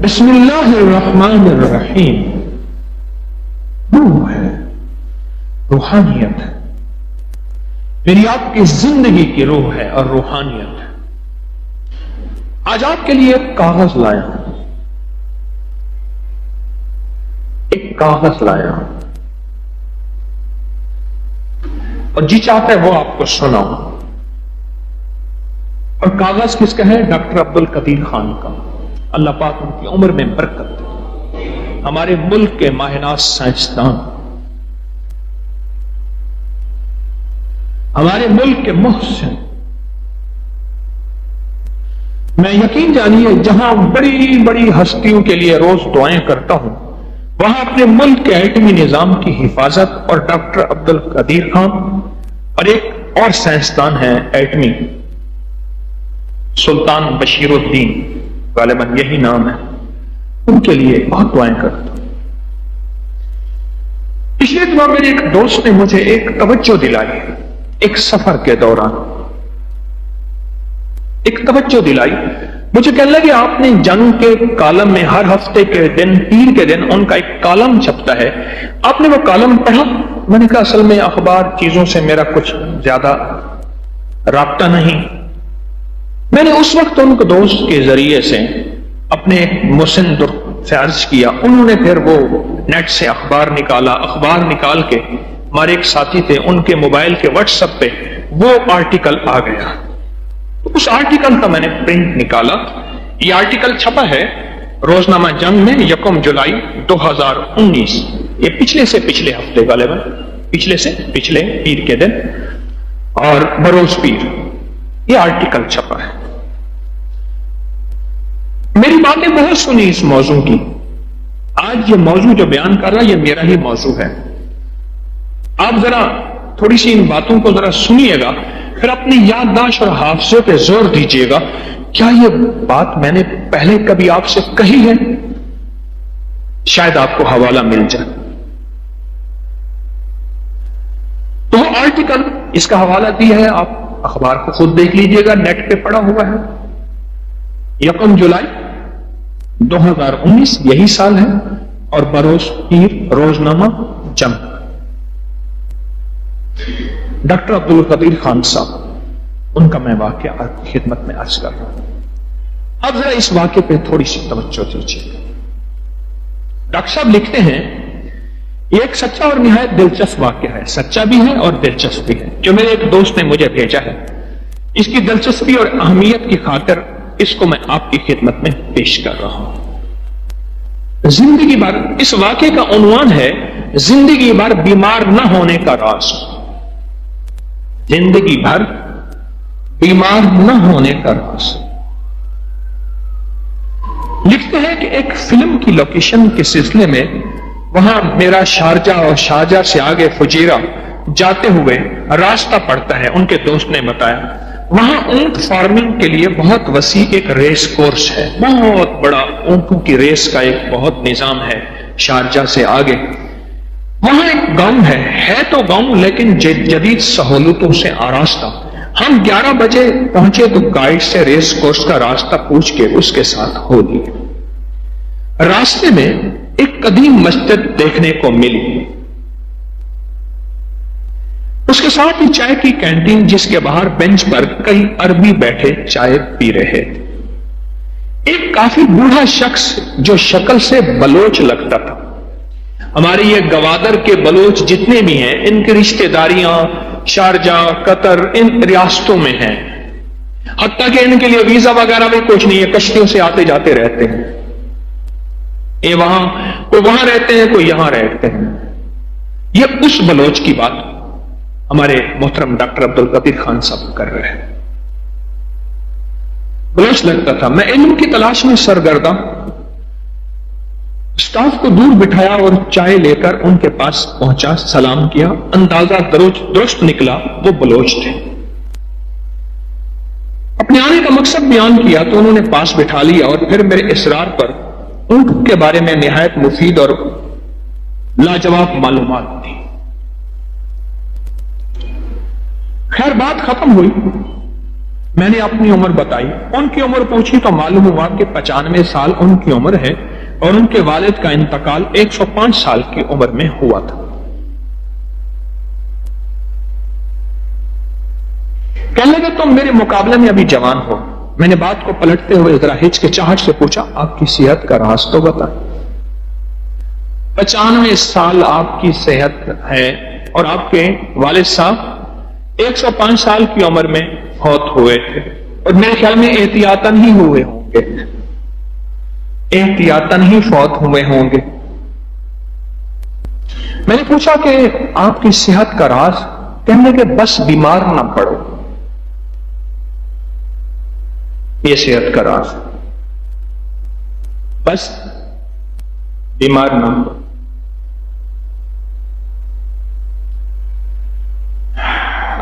بسم اللہ الرحمن الرحیم. روح ہے، روحانیت ہے، میری آپ کی زندگی کی روح ہے اور روحانیت ہے. آج آپ کے لیے ایک کاغذ لایا ہوں، ایک کاغذ لایا ہوں، اور جی چاہتا ہے وہ آپ کو سناؤں. اور کاغذ کس کا ہے؟ ڈاکٹر عبد القدیر خان کا. اللہ پاک ان کی عمر میں برکت دے. ہمارے ملک کے ماہناز سائنسدان، ہمارے ملک کے محسن. میں یقین جانیے جہاں بڑی بڑی ہستیوں کے لیے روز دعائیں کرتا ہوں، وہاں اپنے ملک کے ایٹمی نظام کی حفاظت اور ڈاکٹر عبد القدیر خان اور ایک اور سائنسدان ہیں ایٹمی، سلطان بشیر الدین، غالباً یہی نام ہے، ان کے لیے بہت دعائیں کرتا ہوں. پچھلے دنوں میرے ایک دوست نے مجھے ایک توجہ دلائی، ایک سفر کے دوران ایک توجہ دلائی. مجھے کہنے لگے آپ نے جنگ کے کالم میں ہر ہفتے کے دن، پیر کے دن ان کا ایک کالم چھپتا ہے، آپ نے وہ کالم پڑھا؟ میں نے کہا اصل میں اخبار چیزوں سے میرا کچھ زیادہ رابطہ نہیں. میں نے اس وقت ان کو دوست کے ذریعے سے اپنے مسند سے عرض کیا. انہوں نے پھر وہ نیٹ سے اخبار نکالا، اخبار نکال کے ہمارے ایک ساتھی تھے، ان کے موبائل کے واٹس ایپ پہ وہ آرٹیکل آ گیا. اس آرٹیکل کا میں نے پرنٹ نکالا. یہ آرٹیکل چھپا ہے روزنامہ جنگ میں 1 جولائی 2019. یہ پچھلے سے پچھلے ہفتے، غالباً پچھلے سے پچھلے پیر کے دن اور بروز پیر یہ آرٹیکل چھپا ہے. میری باتیں بہت سنی اس موضوع کی. آج یہ موضوع جو بیان کر رہا یہ میرا ہی موضوع ہے. آپ ذرا تھوڑی سی ان باتوں کو ذرا سنیے گا، پھر اپنی یادداشت اور حافظے پہ زور دیجیے گا. کیا یہ بات میں نے پہلے کبھی آپ سے کہی ہے؟ شاید آپ کو حوالہ مل جائے. تو وہ آرٹیکل، اس کا حوالہ دیا ہے، آپ اخبار کو خود دیکھ لیجیے گا، نیٹ پہ پڑا ہوا ہے. 1 جولائی 2019 یہی سال ہے، اور بروز پیر روزنامہ جنگ. ڈاکٹر عبد القدیر خان صاحب، ان کا میں واقعہ آپ کی خدمت میں عرض کر رہا ہوں. اب ذرا اس واقعے پہ تھوڑی سی توجہ دیجیے. ڈاکٹر صاحب لکھتے ہیں یہ ایک سچا اور نہایت دلچسپ واقعہ ہے. سچا بھی ہے اور دلچسپ بھی ہے، جو میرے ایک دوست نے مجھے بھیجا ہے. اس کی دلچسپی اور اہمیت کی خاطر اس کو میں آپ کی خدمت میں پیش کر رہا ہوں. زندگی بھر، اس واقعے کا عنوان ہے زندگی بھر بیمار نہ ہونے کا راز. زندگی بھر بیمار نہ ہونے کا راز. لکھتے ہیں کہ ایک فلم کی لوکیشن کے سلسلے میں وہاں میرا شارجہ اور شارجہ سے آگے فجیرہ جاتے ہوئے راستہ پڑتا ہے. ان کے دوست نے بتایا وہاں اونٹ فارمنگ کے لیے بہت وسیع ایک ریس کورس ہے، بہت بڑا اونٹوں کی ریس کا ایک بہت نظام ہے. شارجہ سے آگے وہاں ایک گاؤں ہے تو گاؤں لیکن جدید سہولتوں سے آراستہ. ہم 11 بجے پہنچے تو گائیڈ سے ریس کورس کا راستہ پوچھ کے اس کے ساتھ ہو لیے. راستے میں ایک قدیم مسجد دیکھنے کو ملی، اس کے ساتھ ہی چائے کی کینٹین جس کے باہر بینچ پر کئی عربی بیٹھے چائے پی رہے تھے. ایک کافی بوڑھا شخص جو شکل سے بلوچ لگتا تھا. ہمارے یہ گوادر کے بلوچ جتنے بھی ہیں ان کی رشتہ داریاں شارجہ، قطر، ان ریاستوں میں ہیں، حتیٰ کہ ان کے لیے ویزا وغیرہ بھی کچھ نہیں ہے، کشتیوں سے آتے جاتے رہتے ہیں. یہ وہاں کوئی وہاں رہتے ہیں، کوئی یہاں رہتے ہیں. یہ اس بلوچ کی بات ہمارے محترم ڈاکٹر عبد القدیر خان صاحب کر رہے ہیں. بلوچ لگتا تھا. میں علم کی تلاش میں سرگرداں اسٹاف کو دور بٹھایا اور چائے لے کر ان کے پاس پہنچا، سلام کیا. اندازہ درست نکلا وہ بلوچ تھے. اپنے آنے کا مقصد بیان کیا تو انہوں نے پاس بٹھا لیا اور پھر میرے اصرار پر اونٹ کے بارے میں نہایت مفید اور لاجواب معلومات دی. خیر بات ختم ہوئی. میں نے اپنی عمر بتائی، ان کی عمر پوچھی تو معلوم ہوا کہ 95 سال ان کی عمر ہے اور ان کے والد کا انتقال 105 سال کی عمر میں ہوا تھا۔ کہنے لگے تم میرے مقابلے میں ابھی جوان ہو۔ میں نے بات کو پلٹتے ہوئے ذرا ہچکچاہٹ سے پوچھا آپ کی صحت کا راز تو بتائیں۔ 95 سال آپ کی صحت ہے اور آپ کے والد صاحب 105 سال کی عمر میں فوت ہوئے تھے، اور میرے خیال میں احتیاطاً ہی ہوئے ہوں گے، احتیاطاً ہی فوت ہوئے ہوں گے۔ میں نے پوچھا کہ آپ کی صحت کا راز؟ کہنے کہ بس بیمار نہ پڑو، یہ صحت کا راز، بس بیمار نہ پڑو۔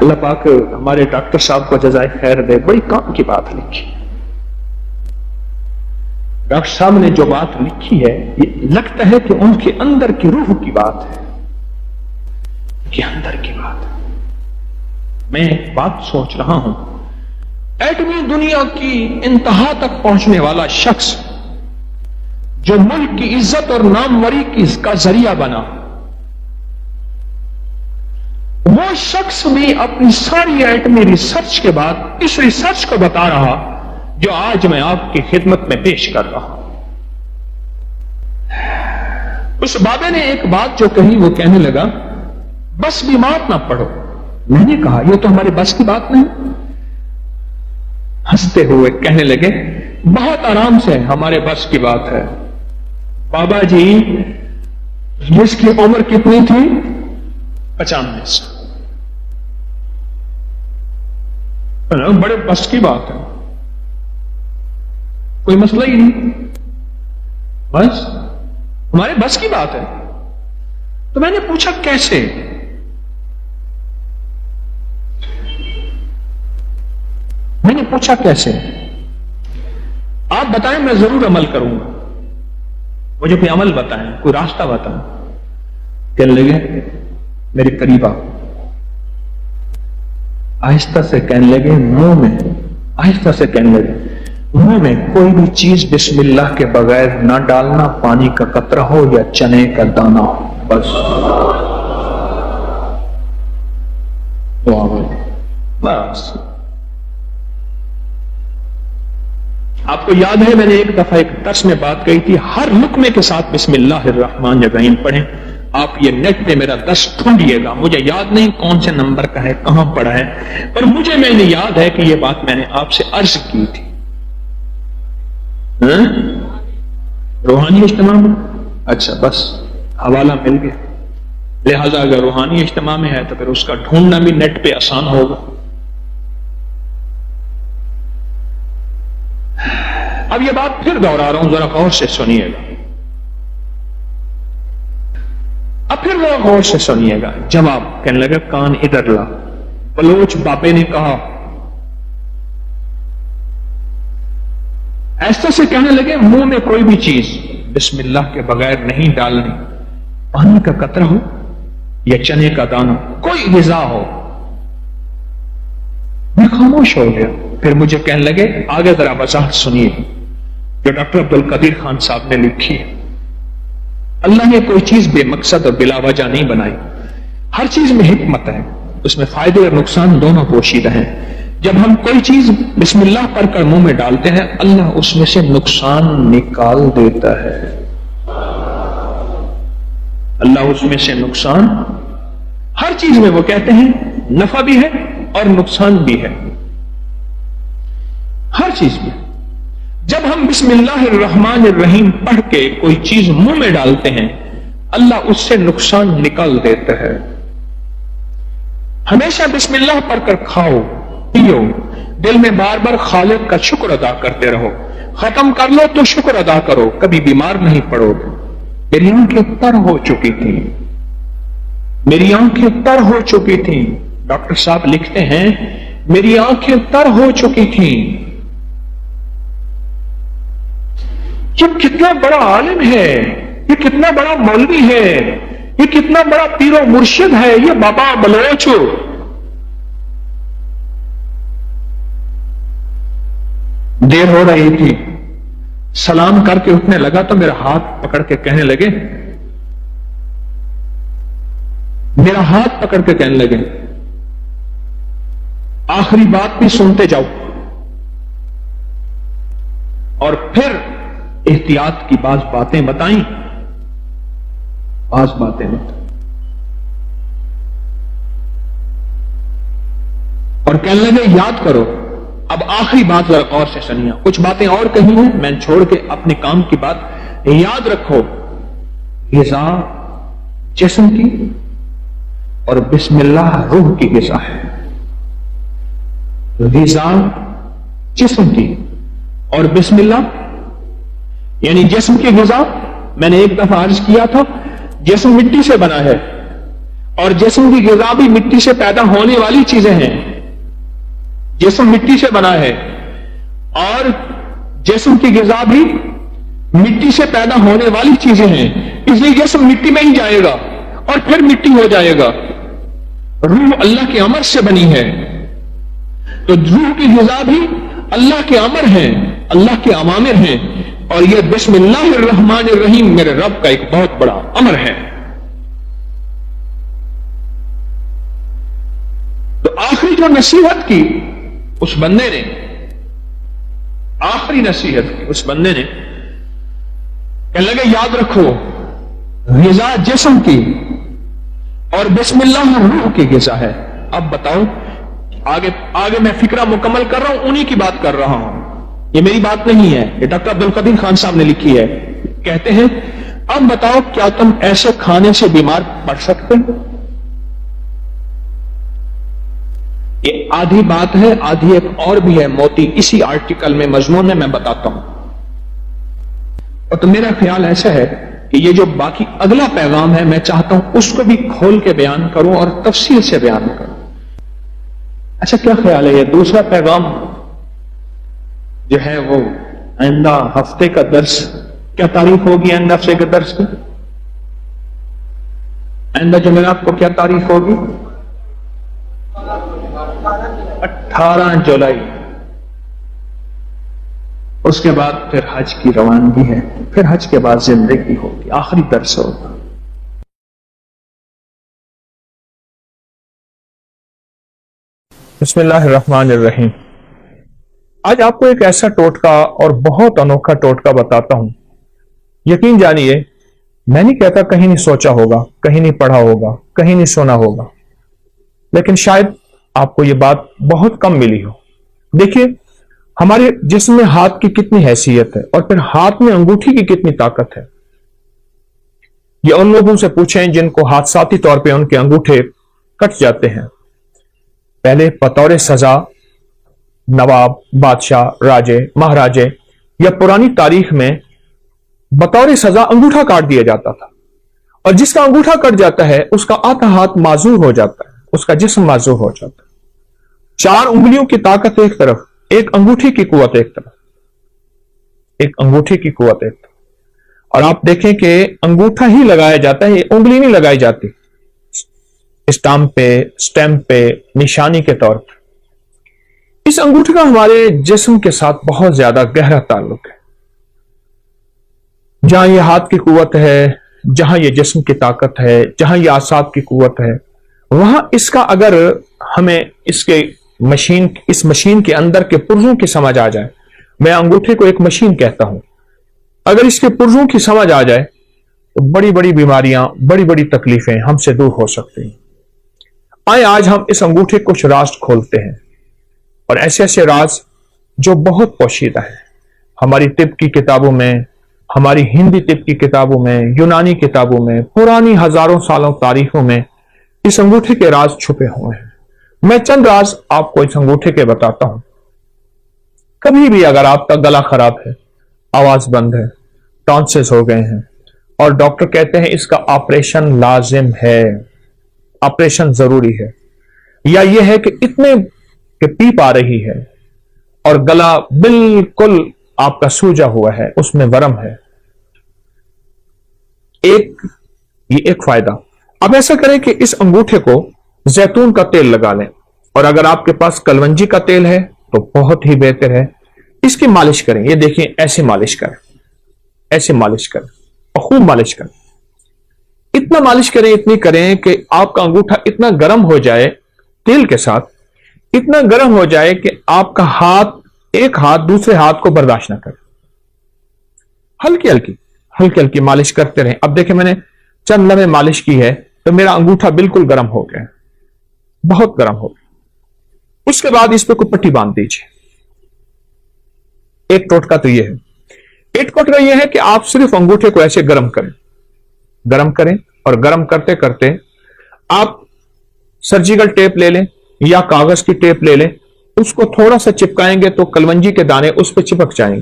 اللہ پاک ہمارے ڈاکٹر صاحب کو جزائے خیر دے، بڑی کام کی بات لکھی۔ ڈاکٹر صاحب نے جو بات لکھی ہے یہ لگتا ہے کہ ان کے اندر کی روح کی بات ہے، کہ اندر کی بات ہے۔ میں ایک بات سوچ رہا ہوں، ایٹمی دنیا کی انتہا تک پہنچنے والا شخص جو ملک کی عزت اور ناموری کا ذریعہ بنا، وہ شخص بھی اپنی ساری ایٹمی ریسرچ کے بعد اس ریسرچ کو بتا رہا جو آج میں آپ کی خدمت میں پیش کر رہا ہوں۔ اس بابے نے ایک بات جو کہی وہ کہنے لگا بس بیمار نہ پڑو۔ میں نے کہا یہ تو ہمارے بس کی بات نہیں۔ ہنستے ہوئے کہنے لگے بہت آرام سے ہمارے بس کی بات ہے بابا جی۔ جس کی عمر کتنی تھی؟ 95 سال۔ بڑے بس کی بات ہے، کوئی مسئلہ ہی نہیں، بس ہمارے بس کی بات ہے۔ تو میں نے پوچھا کیسے؟ میں نے پوچھا کیسے؟ آپ بتائیں میں ضرور عمل کروں گا، مجھے کوئی عمل بتائیں، کوئی راستہ بتائیں۔ کہنے لگے میرے قریب آ، آہستہ سے کہنے لگے منہ میں، آہستہ سے کہنے لگے منہ میں کوئی بھی چیز بسم اللہ کے بغیر نہ ڈالنا، پانی کا قطرہ ہو یا چنے کا دانہ ہو، بس بس۔ آپ کو یاد ہے میں نے ایک دفعہ ایک درس میں بات کہی تھی، ہر لقمے کے ساتھ بسم اللہ الرحمن الرحیم پڑھیں۔ آپ یہ نیٹ پہ میرا درس ڈھونڈیے گا، مجھے یاد نہیں کون سے نمبر کا ہے، کہاں پڑھا ہے، پر مجھے میں نے یاد ہے کہ یہ بات میں نے آپ سے عرض کی تھی۔ روحانی اجتماع میں؟ اچھا بس حوالہ مل گیا، لہذا اگر روحانی اجتماع میں ہے تو پھر اس کا ڈھونڈنا بھی نیٹ پہ آسان ہوگا۔ اب یہ بات پھر دوہرا رہا ہوں، ذرا غور سے سنیے گا، اب پھر ذرا غور سے سنیے گا۔ جواب کہنے لگا کان ادھر لا۔ بلوچ بابے نے کہا، ایسا سے کہنے لگے منہ میں کوئی بھی چیز بسم اللہ کے بغیر نہیں ڈالنی، پانی کا قطرہ ہو یا چنے کا دانہ، کوئی غذا ہو۔ میں خاموش ہو گیا، پھر مجھے کہنے لگے آگے ذرا وضاحت سنیے جو ڈاکٹر عبد القدیر خان صاحب نے لکھی ہے۔ اللہ نے کوئی چیز بے مقصد اور بلا وجہ نہیں بنائی، ہر چیز میں حکمت ہے، اس میں فائدے اور نقصان دونوں پوشیدہ ہیں۔ جب ہم کوئی چیز بسم اللہ پڑھ کر منہ میں ڈالتے ہیں اللہ اس میں سے نقصان نکال دیتا ہے، اللہ اس میں سے نقصان، ہر چیز میں وہ کہتے ہیں نفع بھی ہے اور نقصان بھی ہے، ہر چیز میں۔ جب ہم بسم اللہ الرحمن الرحیم پڑھ کے کوئی چیز منہ میں ڈالتے ہیں اللہ اس سے نقصان نکال دیتا ہے۔ ہمیشہ بسم اللہ پڑھ کر کھاؤ پیو، دل میں بار بار خالق کا شکر ادا کرتے رہو، ختم کر لو تو شکر ادا کرو، کبھی بیمار نہیں پڑو گے۔ میری آنکھیں تر ہو چکی تھی، میری آنکھیں تر ہو چکی تھی، ڈاکٹر صاحب لکھتے ہیں میری آنکھیں تر ہو چکی تھی۔ یہ کتنا بڑا عالم ہے، یہ کتنا بڑا مولوی ہے، یہ کتنا بڑا پیر و مرشد ہے، یہ بابا بلوچ دیر ہو رہی تھی، سلام کر کے اٹھنے لگا تو میرا ہاتھ پکڑ کے کہنے لگے، آخری بات بھی سنتے جاؤ اور پھر احتیاط کی بعض باتیں بتائیں، اور کہنے لگے یاد کرو، اب آخری بات ذرا غور سے سنیے، کچھ باتیں اور کہی ہیں میں چھوڑ کے اپنے کام کی بات، یاد رکھو غذا جسم کی اور بسم اللہ روح کی غذا ہے۔ غذا جسم کی اور بسم اللہ، یعنی جسم کی غذا میں نے ایک دفعہ عرض کیا تھا، جسم مٹی سے بنا ہے اور جسم کی غذا بھی مٹی سے پیدا ہونے والی چیزیں ہیں، جسم مٹی سے بنا ہے اور جسم کی غذا بھی مٹی سے پیدا ہونے والی چیزیں ہیں، اس لیے جسم مٹی میں ہی جائے گا اور پھر مٹی ہو جائے گا۔ روح اللہ کے امر سے بنی ہے، تو روح کی غذا بھی اللہ کے امر ہیں، اللہ کے اوامر ہیں، اور یہ بسم اللہ الرحمن الرحیم میرے رب کا ایک بہت بڑا امر ہے۔ تو آخری جو نصیحت کی اس بندے نے، آخری نصیحت کی اس بندے نے، کہنے لگے یاد رکھو غذا جسم کی اور بسم اللہ روح کی غذا ہے۔ اب بتاؤ، آگے میں فکرہ مکمل کر رہا ہوں، انہی کی بات کر رہا ہوں، یہ میری بات نہیں ہے، یہ ڈاکٹر عبدالقدیر خان صاحب نے لکھی ہے۔ کہتے ہیں اب بتاؤ کیا تم ایسے کھانے سے بیمار پڑ سکتے ہو؟ یہ آدھی بات ہے، آدھی ایک اور بھی ہے، موتی اسی آرٹیکل میں مضمون میں بتاتا ہوں۔ اور تو میرا خیال ایسا ہے کہ یہ جو باقی اگلا پیغام ہے میں چاہتا ہوں اس کو بھی کھول کے بیان کروں اور تفصیل سے بیان کروں۔ اچھا کیا خیال ہے، یہ دوسرا پیغام جو ہے وہ آئندہ ہفتے کا درس، کیا تاریخ ہوگی آئندہ ہفتے کے درس کی؟ آئندہ جمعرات کو کیا تاریخ ہوگی؟ 18 جولائی۔ اس کے بعد پھر حج کی روانگی ہے، پھر حج کے بعد زندگی ہوگی، آخری درس ہوگا۔ بسم اللہ الرحمن الرحیم۔ آج آپ کو ایک ایسا ٹوٹکا اور بہت انوکھا ٹوٹکا بتاتا ہوں۔ یقین جانیے میں نہیں کہتا کہیں نہیں سوچا ہوگا، کہیں نہیں پڑھا ہوگا، کہیں نہیں سنا ہوگا، لیکن شاید آپ کو یہ بات بہت کم ملی ہو۔ دیکھیے ہمارے جسم میں ہاتھ کی کتنی حیثیت ہے اور پھر ہاتھ میں انگوٹھی کی کتنی طاقت ہے۔ یہ ان لوگوں سے پوچھیں جن کو حادثاتی طور پہ ان کے انگوٹھے کٹ جاتے ہیں۔ پہلے بطور سزا نواب، بادشاہ، راجے، مہاراجے یا پرانی تاریخ میں بطور سزا انگوٹھا کاٹ دیا جاتا تھا، اور جس کا انگوٹھا کٹ جاتا ہے اس کا آدھا ہاتھ معذور ہو جاتا ہے، اس کا جسم معذور ہو جاتا ہے۔ 4 انگلیوں کی طاقت ایک طرف، ایک انگوٹھی کی قوت ایک طرف، ایک انگوٹھی کی قوت ایک طرف۔ اور آپ دیکھیں کہ انگوٹھا ہی لگایا جاتا ہے، یہ انگلی نہیں لگائی جاتی اسٹیمپ پہ نشانی کے طور پر۔ اس انگوٹھے کا ہمارے جسم کے ساتھ بہت زیادہ گہرا تعلق ہے۔ جہاں یہ ہاتھ کی قوت ہے، جہاں یہ جسم کی طاقت ہے، جہاں یہ اعصاب کی قوت ہے، وہاں اس کا اگر ہمیں اس مشین کے اندر کے پرزوں کی سمجھ آ جائے، میں انگوٹھے کو ایک مشین کہتا ہوں، اگر اس کے پرزوں کی سمجھ آ جائے تو بڑی بڑی بیماریاں، بڑی بڑی تکلیفیں ہم سے دور ہو سکتی ہیں۔ آئے آج ہم اس انگوٹھے کچھ راز کھولتے ہیں، اور ایسے ایسے راز جو بہت پوشیدہ ہے۔ ہماری طب کی کتابوں میں، ہماری ہندی طب کی کتابوں میں، یونانی کتابوں میں، پرانی ہزاروں سالوں تاریخوں میں اس انگوٹھے کے راز چھپے ہوئے ہیں۔ میں چند راز آپ کو اس انگوٹھے کے بتاتا ہوں۔ کبھی بھی اگر آپ کا گلا خراب ہے، آواز بند ہے، ٹانسلز ہو گئے ہیں اور ڈاکٹر کہتے ہیں اس کا آپریشن لازم ہے، آپریشن ضروری ہے، یا یہ ہے کہ اتنے کہ پیپ آ رہی ہے اور گلا بالکل آپ کا سوجا ہوا ہے، اس میں ورم ہے، یہ ایک فائدہ۔ اب ایسا کریں کہ اس انگوٹھے کو زیتون کا تیل لگا لیں، اور اگر آپ کے پاس کلونجی کا تیل ہے تو بہت ہی بہتر ہے، اس کی مالش کریں. یہ دیکھیں ایسے مالش کریں, ایسے مالش کریں اور خوب مالش کریں. اتنا مالش کریں, اتنی کریں کہ آپ کا انگوٹھا اتنا گرم ہو جائے تیل کے ساتھ, اتنا گرم ہو جائے کہ آپ کا ہاتھ, ایک ہاتھ دوسرے ہاتھ کو برداشت نہ کرے. ہلکی ہلکی ہلکی ہلکی مالش کرتے رہیں. اب دیکھیں میں نے چند لمحے مالش کی ہے تو میرا انگوٹھا بالکل گرم ہو گیا, بہت گرم ہو گیا. اس کے بعد اس پہ کوئی پٹی باندھ دیجیے. ایک ٹوٹکا تو یہ ہے. ایک ٹوٹکا یہ ہے کہ آپ صرف انگوٹھے کو ایسے گرم کریں, گرم کریں, اور گرم کرتے کرتے آپ سرجیکل ٹیپ لے لیں یا کاغذ کی ٹیپ لے لیں, اس کو تھوڑا سا چپکائیں گے تو کلونجی کے دانے اس پہ چپک جائیں گے.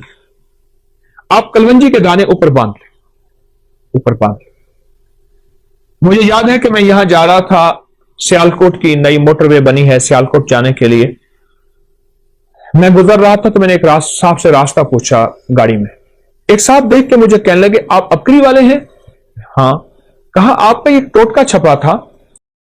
آپ کلونجی کے دانے اوپر باندھ لیں, اوپر باندھ لیں. مجھے یاد ہے کہ میں یہاں جا رہا تھا, سیالکوٹ کی نئی موٹر وے بنی ہے سیالکوٹ جانے کے لیے. میں گزر رہا تھا تو میں نے ایک صاحب سے راستہ پوچھا گاڑی میں. ایک صاحب دیکھ کے مجھے کہنے لگے آپ اکری والے ہیں؟ ہاں. کہا آپ پہ ایک ٹوٹکا چھپا تھا